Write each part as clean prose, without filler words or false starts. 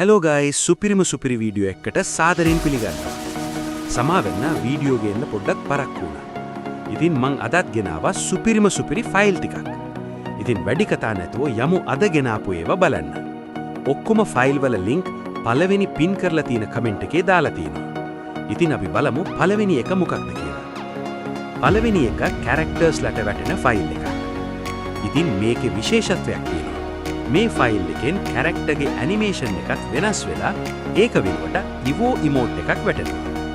Hello guys, සුපිරි video එකකට සාදරයෙන් පිළිගන්නවා. සමාවෙන්න වීඩියෝ ගේන්න පොඩ්ඩක් පරක් වුණා. ඉතින් මං අදත් ගෙනාවා සුපිරි ෆයිල් ටිකක්. ඉතින් වැඩි කතා නැතුව යමු අද ගෙනාපු ඒවා බලන්න. ඔක්කොම ෆයිල් වල ලින්ක් පළවෙනි පින් කරලා තියෙන කමෙන්ට් එකේ දාලා තියෙනවා. ඉතින් අපි බලමු පළවෙනි එක මොකක්ද කියලා. පළවෙනි එක කැරක්ටර්ස්ලට වැටෙන ෆයිල් එකක්. ඉතින් මේකේ විශේෂත්වයක් තියෙනවා. මේ ෆයිල් එකෙන් කැරක්ටර්ගේ ඇනිමේෂන් එකත් වෙනස් වෙලා ඒක වෙනුවට ඉවෝ ඉමෝට් එකක් වැටෙනවා.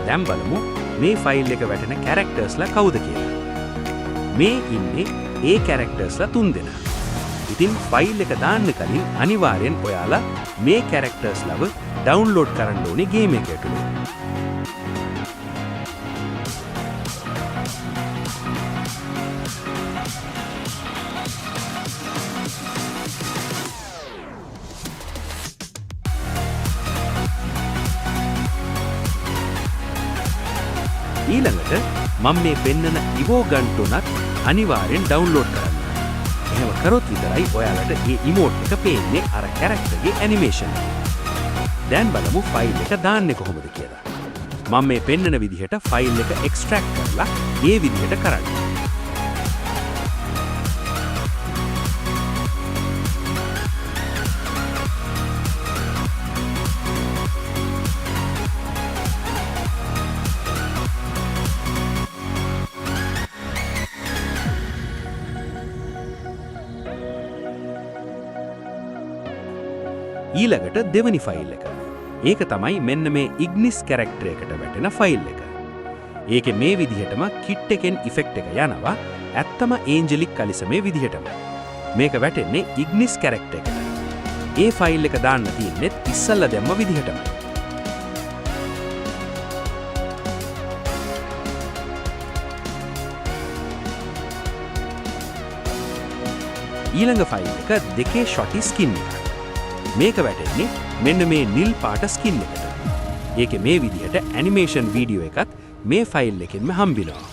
දැන් බලමු මේ ෆයිල් එක වැටෙන කැරක්ටර්ස්ලා කවුද කියලා. මේ ඉන්නේ ඒ කැරක්ටර්ස්ලා 3 දෙනා. ඉතින් ෆයිල් එක දාන්න කලින් අනිවාර්යෙන් ඔයාලා මේ කැරක්ටර්ස්ලව ඩවුන්ලෝඩ් කරන්න ඕනේ ගේම් එක ඇතුළේ. ඊළඟට මම මේ පෙන්නන ඉවෝ ගන් තුනත් අනිවාර්යෙන් ඩවුන්ලෝඩ් කරන්න. එහෙම කරොත් විතරයි ඔයාලට මේ ඉමෝට් එක පේන්නේ අර කැරක්ටර්ගේ ඇනිමේෂන් එක. දැන් බලමු ෆයිල් එක දාන්නේ කොහොමද කියලා. මම මේ පෙන්නන විදිහට ෆයිල් එක එක්ස්ට්‍රැක්ට් කරලා ඒ විදිහට කරන්න. ඊළඟට දෙවනි ෆයිල් එක. ඒක තමයි මෙන්න මේ ඉග්නිස් කැරක්ටර් එකට වැටෙන ෆයිල් එක. ඒකේ මේ විදිහටම කිට් එකෙන් ඉෆෙක්ට් එක යනවා ඇත්තම ඒන්ජලික් කලිසමේ විදිහටම. මේක වැටෙන්නේ ඉග්නිස් කැරක්ටර් එකට. ඒ ෆයිල් එක දාන්න තියෙන්නේ ඉස්සල්ලා දැම්ම විදිහටම. ඊළඟ ෆයිල් එක දෙකේ ෂොටි ස්කින් එක. මේක වැටෙන්නේ මෙන්න මේ නිල් පාට ස්කින් එකට. ඒකේ මේ විදිහට ඇනිමේෂන් වීඩියෝ එකත් මේ ෆයිල් එකෙන්ම හම්බෙනවා.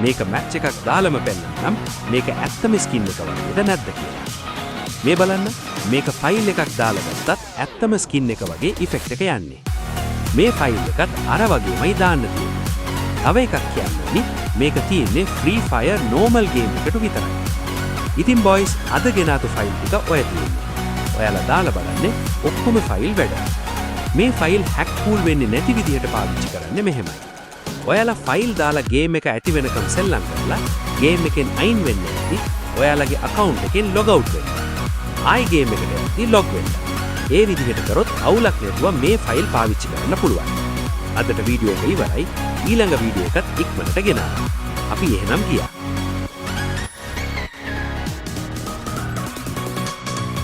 මේක මැච් එකක් දාලම පෙන්නන්නම් මේක ඇත්තම ස්කින් එක වගේද නැද්ද කියලා. මේ බලන්න මේක ෆයිල් එකක් දාලා ගත්තත් ඇත්තම ස්කින් එක වගේ ඉෆෙක්ට් එක යන්නේ. මේ ෆයිල් එකත් අර වගේමයි දාන්න තියෙන්නේ. තව එකක් කියන්නේ මේක තියෙන්නේ ෆ්‍රී ෆයර් නෝමල් ගේම් එකට විතරයි. ඉතින් බොයිස් අද ගෙනාතු ෆයිල් ටික ඔය තියෙන්නේ. ඔයාලා දාලා බලන්නේ ඔක්කොම ෆයිල් වැඩ. මේ ෆයිල් හැක් කූල් වෙන්නේ නැති විදිහට පාවිච්චි කරන්නේ මෙහෙමයි. ඔයාලා ෆයිල් දාලා ගේම් එක ඇති වෙනකම් සෙල්ලම් කරලා ගේම් එකෙන් අයින් වෙන්නේ නැති ඔයාලගේ account එකෙන් log out වෙන්න. ආයි ගේම් එකට යද්දී log වෙන්න. ඒ විදිහට කරොත් අවුලක් නැතුව මේ ෆයිල් පාවිච්චි කරන්න පුළුවන්. අදට වීඩියෝ එක ඉවරයි. ඊළඟ වීඩියෝ එකත් ඉක්මනට ගෙනාවා. අපි එහෙනම් ගියා.